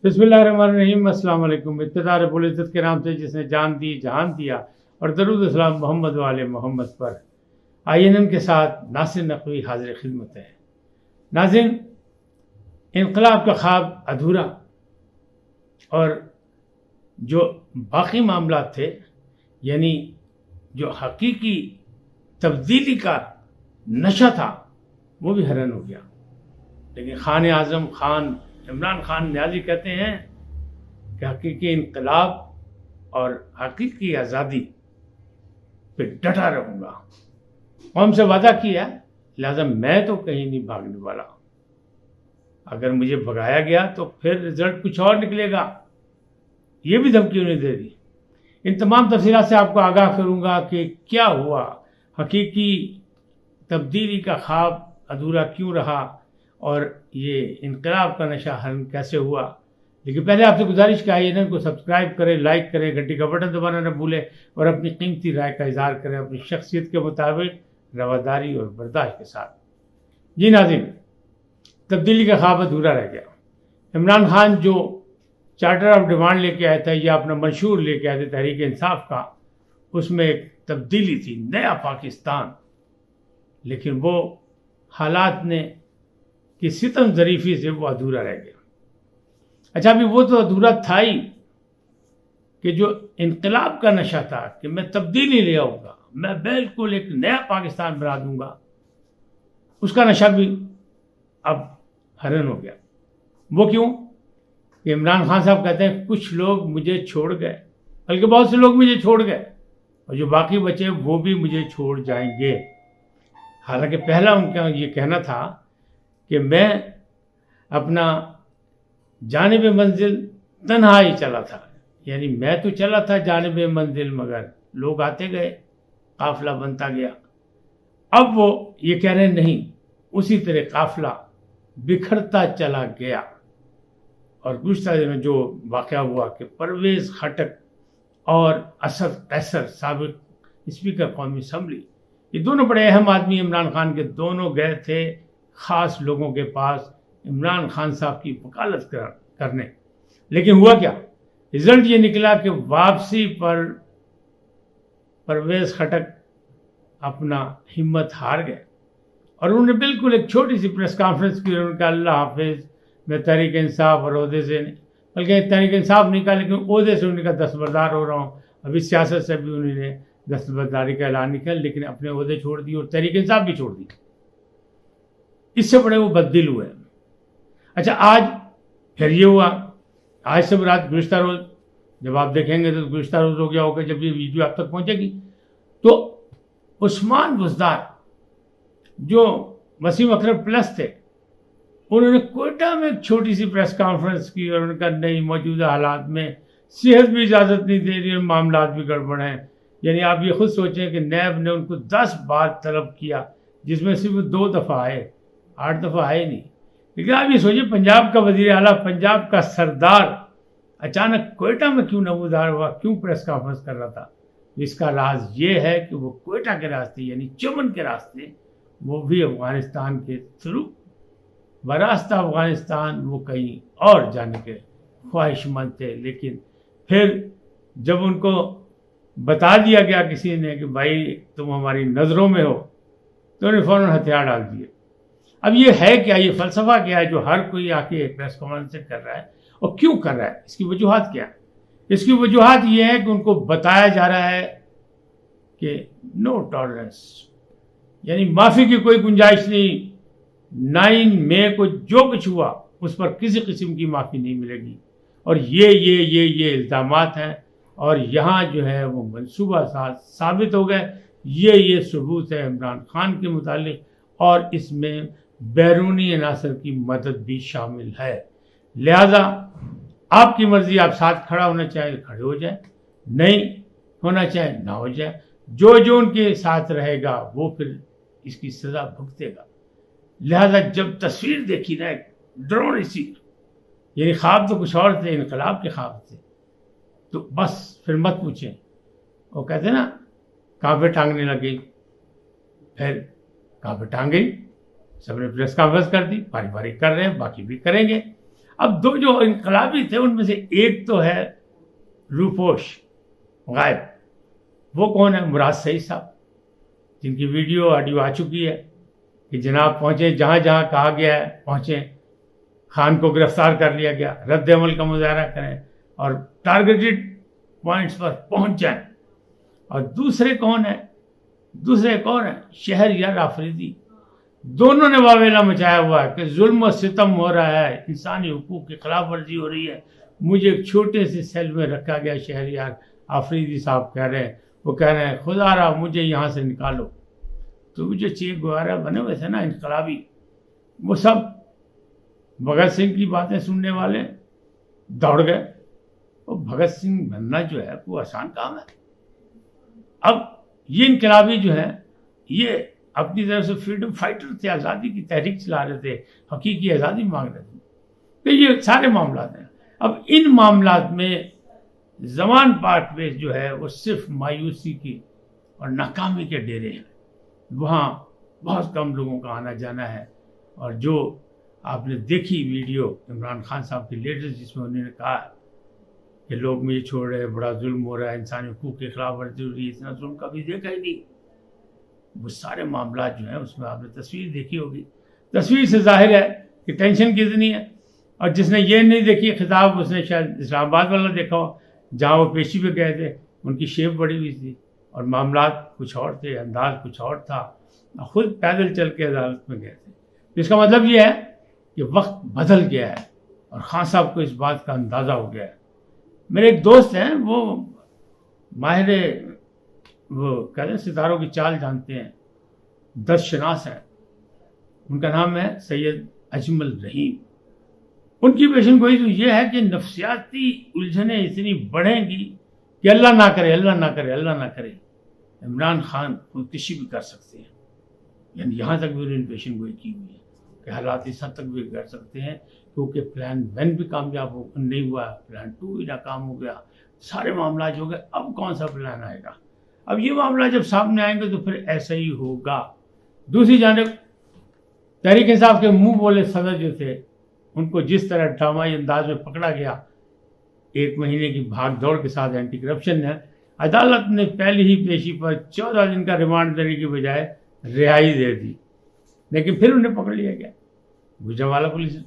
بسم اللہ الرحمن الرحیم۔ السلام علیکم۔ ابتدار العزت کے نام سے جس نے جان دی جہان دیا، اور درود السلام محمد والے محمد پر۔ INN کے ساتھ ناصر نقوی حاضر خدمت ہے۔ ناظرین، انقلاب کا خواب ادھورا اور جو باقی معاملات تھے، یعنی جو حقیقی تبدیلی کا نشہ تھا، وہ بھی حرن ہو گیا۔ لیکن خان اعظم خان عمران خان نیازی کہتے ہیں کہ حقیقی انقلاب اور حقیقی آزادی پہ ڈٹا رہوں گا۔ قوم سے وعدہ کیا، لہذا میں تو کہیں نہیں بھاگنے والا۔ اگر مجھے بھگایا گیا تو پھر رزلٹ کچھ اور نکلے گا، یہ بھی دھمکی انہیں دے دی۔ ان تمام تفصیلات سے آپ کو آگاہ کروں گا کہ کیا ہوا، حقیقی تبدیلی کا خواب ادھورا کیوں رہا، اور یہ انقلاب کا نشہ حرن کیسے ہوا۔ لیکن پہلے آپ سے گزارش کہ INN کو سبسکرائب کریں، لائک کریں، گھنٹی کا بٹن دبانا نہ بھولیں، اور اپنی قیمتی رائے کا اظہار کریں اپنی شخصیت کے مطابق، رواداری اور برداشت کے ساتھ۔ جی ناظرین، تبدیلی کا خواب ادھورا رہ گیا۔ عمران خان جو چارٹر آف ڈیمانڈ لے کے آیا تھا، یا اپنا منشور لے کے آئے تھے تحریک انصاف کا، اس میں ایک تبدیلی تھی، نیا پاکستان۔ لیکن وہ حالات نے کہ ستم ظریفی سے وہ ادھورا رہ گیا۔ اچھا، ابھی وہ تو ادھورا تھا ہی کہ جو انقلاب کا نشہ تھا کہ میں تبدیلی لے آؤں گا، میں بالکل ایک نیا پاکستان بنا دوں گا، اس کا نشہ بھی اب حرن ہو گیا۔ وہ کیوں کہ عمران خان صاحب کہتے ہیں کچھ لوگ مجھے چھوڑ گئے، بلکہ بہت سے لوگ مجھے چھوڑ گئے، اور جو باقی بچے وہ بھی مجھے چھوڑ جائیں گے۔ حالانکہ پہلا ان کا یہ کہنا تھا کہ میں اپنا جانب منزل تنہا ہی چلا تھا، یعنی میں تو چلا تھا جانب منزل، مگر لوگ آتے گئے، قافلہ بنتا گیا۔ اب وہ یہ کہہ رہے ہیں نہیں، اسی طرح قافلہ بکھرتا چلا گیا۔ اور گزشتہ دنوں جو واقعہ ہوا کہ پرویز خٹک اور اسد قیصر سابق اسپیکر قومی اسمبلی، یہ دونوں بڑے اہم آدمی عمران خان کے، دونوں گئے تھے خاص لوگوں کے پاس عمران خان صاحب کی وکالت کرنے۔ لیکن ہوا کیا؟ رزلٹ یہ نکلا کہ واپسی پر پرویز خٹک اپنا ہمت ہار گئے، اور انہوں نے بالکل ایک چھوٹی سی پریس کانفرنس کی، اور ان کا اللہ حافظ، میں تحریک انصاف اور عہدے سے، بلکہ تحریک انصاف نہیں کہا لیکن عہدے سے انہوں نے کہا دستبردار ہو رہا ہوں۔ ابھی سیاست سے بھی انہوں نے دستبرداری کا اعلان نہیں کیا، لیکن اپنے عہدے چھوڑ دی اور تحریک انصاف بھی چھوڑ دی۔ اس سے بڑے وہ بددل ہوئے۔ اچھا، آج پھر یہ ہوا، آج سے برات گزشتہ روز، جب آپ دیکھیں گے تو گزشتہ روز ہو گیا ہوگا جب یہ ویڈیو آپ تک پہنچے گی، تو عثمان بزدار جو وسیم اکرم پلس تھے، انہوں نے کوئٹہ میں ایک چھوٹی سی پریس کانفرنس کی، اور انہوں نے کہا نہیں، موجودہ حالات میں صحت بھی اجازت نہیں دے رہی اور معاملات بھی گڑبڑ ہیں۔ یعنی آپ یہ خود سوچیں کہ نیب نے ان کو 10 بار طلب کیا، جس میں صرف 2 دفعہ آئے، 8 دفعہ آئے نہیں۔ لیکن آپ یہ سوچیں، پنجاب کا وزیر اعلیٰ، پنجاب کا سردار اچانک کوئٹہ میں کیوں نمودار ہوا، کیوں پریس کانفرنس کر رہا تھا؟ اس کا راز یہ ہے کہ وہ کوئٹہ کے راستے، یعنی چمن کے راستے، وہ بھی افغانستان کے تھرو، براستہ افغانستان وہ کہیں اور جانے کے خواہش مند تھے۔ لیکن پھر جب ان کو بتا دیا گیا کسی نے کہ بھائی تم ہماری نظروں میں ہو، تو انہیں فوراً ہتھیار ڈال دیے۔ اب یہ ہے کیا، یہ فلسفہ کیا ہے جو ہر کوئی آ کے پریس کانفرنس سے کر رہا ہے، اور کیوں کر رہا ہے؟ اس کی وجوہات کیا ہے؟ اس کی وجوہات یہ ہے کہ ان کو بتایا جا رہا ہے کہ نو ٹالرنس، یعنی معافی کی کوئی گنجائش نہیں۔ 9 مئی کو جو کچھ ہوا اس پر کسی قسم کی معافی نہیں ملے گی، اور یہ الزامات ہیں، اور یہاں جو ہے وہ منصوبہ ساز ثابت ہو گئے۔ یہ ثبوت ہے عمران خان کے متعلق، اور اس میں بیرونی عناصر کی مدد بھی شامل ہے۔ لہذا آپ کی مرضی، آپ ساتھ کھڑا ہونا چاہے کھڑے ہو جائیں، نہیں ہونا چاہے نہ ہو جائے۔ جو ان کے ساتھ رہے گا وہ پھر اس کی سزا بھگتے گا۔ لہذا جب تصویر دیکھی نا ایک ڈرون سی، یعنی خواب تو کچھ اور تھے، انقلاب کے خواب تھے، تو بس پھر مت پوچھیں۔ وہ کہتے ہیں نا، کہاں پہ ٹانگنے لگی، پھر کہاں پہ ٹانگ گئی، سب نے پریس کانفرنس کر دی، باری باری کر رہے ہیں، باقی بھی کریں گے۔ اب دو جو انقلابی تھے ان میں سے ایک تو ہے روپوش غائب، وہ کون ہے؟ مراد سعید صاحب، جن کی ویڈیو آڈیو آ چکی ہے کہ جناب پہنچے جہاں جہاں کہا گیا ہے پہنچیں، خان کو گرفتار کر لیا گیا، رد عمل کا مظاہرہ کریں اور ٹارگیٹڈ پوائنٹس پر پہنچ جائیں۔ اور دوسرے کون ہیں؟ شہریار آفریدی، دونوں نے واویلا مچایا ہوا ہے کہ ظلم و ستم ہو رہا ہے، انسانی حقوق کی خلاف ورزی ہو رہی ہے۔ مجھے ایک چھوٹے سے سیل میں رکھا گیا، شہریار آفریدی صاحب کہہ رہے ہیں، وہ کہہ رہے ہیں خدا را مجھے یہاں سے نکالو۔ تو جو چے گوارا بنے ہوئے تھے نا انقلابی، وہ سب بھگت سنگھ کی باتیں سننے والے دوڑ گئے۔ وہ بھگت سنگھ بننا جو ہے وہ آسان کام ہے۔ اب یہ انقلابی جو ہے یہ اپنی طرف سے فریڈم فائٹر تھے، آزادی کی تحریک چلا رہے تھے، حقیقی آزادی مانگ رہے تھے۔ تو یہ سارے معاملات ہیں۔ اب ان معاملات میں زمان پارٹ میں جو ہے وہ صرف مایوسی کی اور ناکامی کے ڈیرے ہیں، وہاں بہت کم لوگوں کا آنا جانا ہے۔ اور جو آپ نے دیکھی ویڈیو عمران خان صاحب کی لیٹسٹ، جس میں انہوں نے کہا کہ لوگ مجھے چھوڑ رہے ہیں، بڑا ظلم ہو رہا ہے، انسانی حقوق کے خلاف ورزی ہو رہی ہے، اتنا ظلم کبھی دیکھا ہی نہیں، وہ سارے معاملات جو ہیں اس میں آپ نے تصویر دیکھی ہوگی۔ تصویر سے ظاہر ہے کہ ٹینشن کتنی ہے۔ اور جس نے یہ نہیں دیکھی خطاب، اس نے شاید اسلام آباد والا دیکھا ہو، جہاں وہ پیشی پہ گئے تھے، ان کی شیپ بڑی ہوئی تھی اور معاملات کچھ اور تھے، انداز کچھ اور تھا، خود پیدل چل کے عدالت میں گئے تھے۔ اس کا مطلب یہ ہے کہ وقت بدل گیا ہے اور خان صاحب کو اس بات کا اندازہ ہو گیا ہے۔ میرے ایک دوست ہیں، وہ ماہر وہ کہتے ہیں ستاروں کی چال جانتے ہیں، دس شناس ہیں، ان کا نام ہے سید اجمل رحیم۔ ان کی پیشن گوئی تو یہ ہے کہ نفسیاتی الجھنیں اتنی بڑھیں گی کہ اللہ نہ کرے عمران خان خودکشی بھی کر سکتے ہیں۔ یعنی یہاں تک بھی انہوں نے پیشن گوئی کی ہوئی ہے کہ حالات اس حد تک بھی کر سکتے ہیں، کیونکہ پلان 1 بھی کامیاب نہیں ہوا، پلان 2 بھی ناکام ہو گیا، سارے معاملات ہو گئے، اب کون سا پلان آئے گا؟ اب یہ معاملات جب سامنے آئیں گے تو پھر ایسا ہی ہوگا۔ دوسری جانب تحریک انصاف کے منہ بولے صدر جو تھے، ان کو جس طرح ڈرامائی انداز میں پکڑا گیا، 1 مہینے کی بھاگ دوڑ کے ساتھ اینٹی کرپشن ہے، عدالت نے پہلی ہی پیشی پر 14 دن کا ریمانڈ دینے کی بجائے رہائی دے دی، لیکن پھر انہیں پکڑ لیا گیا، گوجرانوالہ پولیس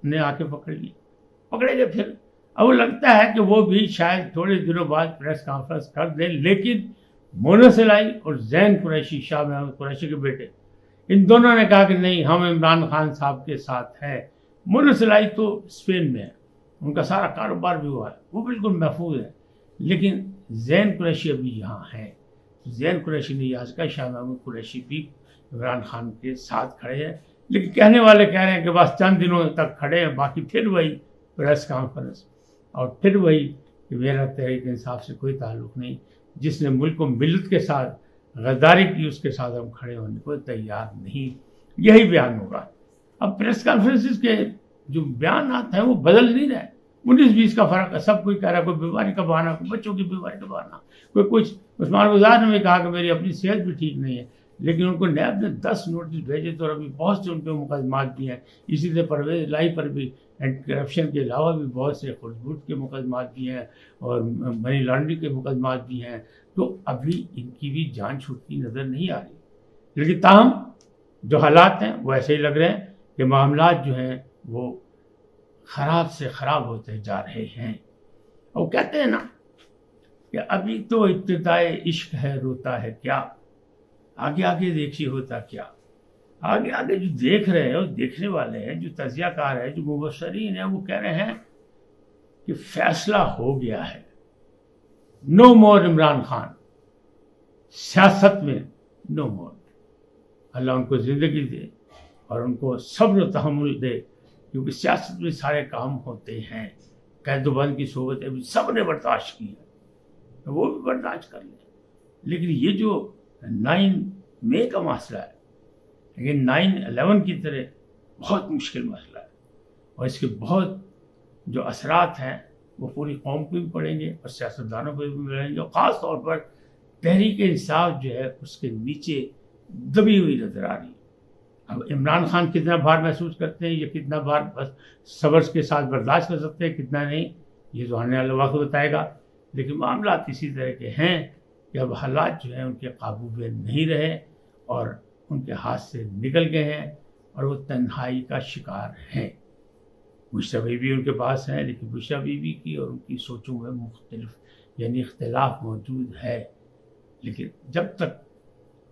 نے آ کے پکڑے گئے پھر۔ اب وہ لگتا ہے کہ وہ بھی شاید تھوڑے دنوں بعد پریس کانفرنس کر دیں، لیکن مونس الائی اور زین قریشی، شاہ محمود قریشی کے بیٹے، ان دونوں نے کہا کہ نہیں، ہم عمران خان صاحب کے ساتھ ہیں۔ مونس الائی تو اسپین میں ہے، ان کا سارا کاروبار بھی ہوا ہے، وہ بالکل محفوظ ہے، لیکن زین قریشی ابھی یہاں ہے۔ زین قریشی نے یاد کہا شاہ محمود قریشی بھی عمران خان کے ساتھ کھڑے ہیں، لیکن کہنے والے کہہ رہے ہیں کہ بس چند دنوں تک کھڑے ہیں، باقی پھر وہی پریس کانفرنس اور پھر وہی کہ میرا تحریک انصاف سے کوئی تعلق نہیں، جس نے ملک و ملت کے ساتھ غداری کی اس کے ساتھ ہم کھڑے ہونے کو تیار نہیں، یہی بیان ہوگا۔ اب پریس کانفرنسز کے جو بیانات ہیں وہ بدل نہیں رہے، 19-20 کا فرق ہے، سب کوئی کہہ رہا ہے، کوئی بیماری کا بہانہ، کوئی بچوں کی بیماری کا بہانہ، کوئی کچھ۔ عثمان گزار نے بھی کہا کہ میری اپنی صحت بھی ٹھیک نہیں ہے، لیکن ان کو نیب نے 10 نوٹس بھیجے تو ابھی بہت سے ان کے مقدمات بھی ہیں۔ اسی طرح پرویز الہی پر بھی اینٹی کرپشن کے علاوہ بھی بہت سے خرد کے مقدمات بھی ہیں اور منی لانڈرنگ کے مقدمات بھی ہیں، تو ابھی ان کی بھی جان چھوٹتی نظر نہیں آ رہی، لیکن تاہم جو حالات ہیں وہ ایسے ہی لگ رہے ہیں کہ معاملات جو ہیں وہ خراب سے خراب ہوتے جا رہے ہیں۔ اور کہتے ہیں نا کہ ابھی تو ابتدائے عشق ہے، روتا ہے کیا، آگے آگے دیکھیے ہوتا کیا۔ آگے آگے جو دیکھ رہے ہیں اور دیکھنے والے ہیں، جو تجزیہ کار ہیں، جو مبصرین ہیں، وہ کہہ رہے ہیں کہ فیصلہ ہو گیا ہے، نو مور عمران خان، سیاست میں نو مور۔ اللہ ان کو زندگی دے اور ان کو صبر و تحمل دے، کیونکہ سیاست میں سارے کام ہوتے ہیں، قید و بند کی صحبتیں بھی سب نے برداشت کی ہے، وہ بھی برداشت کر لیں، لیکن یہ جو 9 مئی کا مسئلہ ہے، لیکن 9/11 کی طرح بہت مشکل مسئلہ ہے، اور اس کے بہت جو اثرات ہیں وہ پوری قوم کو بھی پڑیں گے اور سیاستدانوں کو بھی ملیں گے، اور خاص طور پر تحریک انصاف جو ہے اس کے نیچے دبی ہوئی نظر آ رہی ہے۔ اب عمران خان کتنا بھار محسوس کرتے ہیں، یہ کتنا بھار بس صبر کے ساتھ برداشت کر سکتے ہیں، کتنا نہیں، یہ تو آنے والا وقت بتائے گا. لیکن معاملات اسی طرح کے ہیں کہ اب حالات جو ہیں ان کے قابو میں نہیں رہے اور ان کے ہاتھ سے نکل گئے ہیں اور وہ تنہائی کا شکار ہیں. بشریٰ بی بی ان کے پاس ہیں، لیکن بشریٰ بی بی کی اور ان کی سوچوں میں مختلف یعنی اختلاف موجود ہے. لیکن جب تک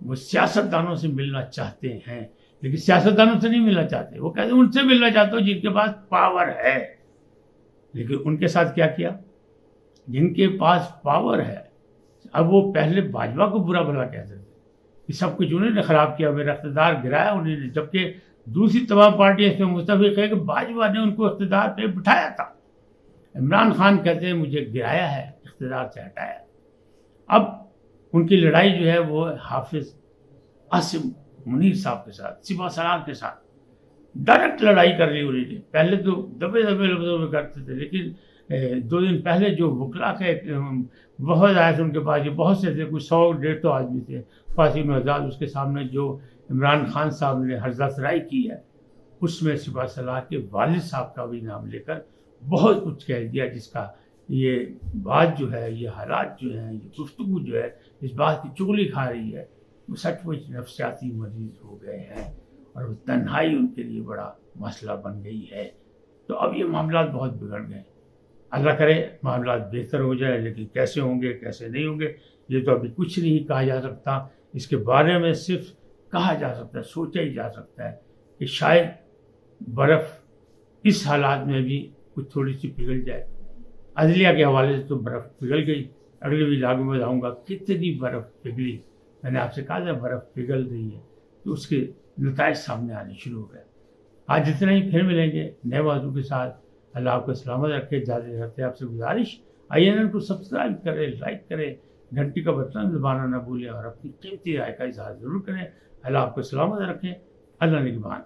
وہ سیاستدانوں سے ملنا چاہتے ہیں، لیکن سیاستدانوں سے نہیں ملنا چاہتے، وہ کہتے ہیں ان سے ملنا چاہتے ہو جن کے پاس پاور ہے. لیکن ان کے ساتھ کیا کیا؟ جن کے پاس پاور ہے، اب وہ پہلے باجوہ کو برا بھلا کہتے تھے کہ سب کچھ انہوں نے خراب کیا، میرا اقتدار گرایا انہوں نے، جبکہ دوسری تمام پارٹیاں اس میں متفق ہے کہ باجوہ نے ان کو اقتدار پہ بٹھایا تھا. عمران خان کہتے ہیں مجھے گرایا ہے، اقتدار سے ہٹایا. اب ان کی لڑائی جو ہے وہ حافظ عاصم منیر صاحب کے ساتھ، سپہ سالار کے ساتھ ڈائریکٹ لڑائی کر رہی انہوں نے. پہلے تو دبے دبے لفظوں میں کرتے تھے، لیکن 2 دن پہلے جو وکلا کے بہت آئے تھے ان کے پاس، جو بہت سے تھے، کچھ 100-150 آدمی تھے، فاطمہ آزاد، اس کے سامنے جو عمران خان صاحب نے حرزہ سرائی کی ہے، اس میں سپہ سالار کے والد صاحب کا بھی نام لے کر بہت کچھ کہہ دیا، جس کا یہ بات جو ہے، یہ حالات جو ہیں، یہ گفتگو جو ہے، اس بات کی چغلی کھا رہی ہے. وہ سچ مچ نفسیاتی مریض ہو گئے ہیں اور وہ تنہائی ان کے لیے بڑا مسئلہ بن گئی ہے. تو اب یہ معاملات بہت بگڑ گئے. اللہ کرے معاملات بہتر ہو جائے، لیکن کیسے ہوں گے کیسے نہیں ہوں گے یہ تو ابھی کچھ نہیں کہا جا سکتا. اس کے بارے میں صرف کہا جا سکتا ہے، سوچا ہی جا سکتا ہے کہ شاید برف اس حالات میں بھی کچھ تھوڑی سی پگھل جائے. عدلیہ کے حوالے سے تو برف پگھل گئی، اگلے ولاگ میں بتاؤں گا کتنی برف پگھلی. میں نے آپ سے کہا تھا برف پگھل رہی ہے، تو اس کے نتائج سامنے آنے شروع ہو گئے. آج اتنا ہی، پھر ملیں گے نئے موضوع کے ساتھ. اللہ آپ کو سلامت رکھے. اجازت رکھتے آپ سے گزارش INN کو سبسکرائب کریں، لائک کریں، گھنٹی کا بٹن دبانا نہ بھولیں اور اپنی قیمتی رائے کا اظہار ضرور کریں. اللہ آپ کو سلامت رکھیں. اللہ نگہبان.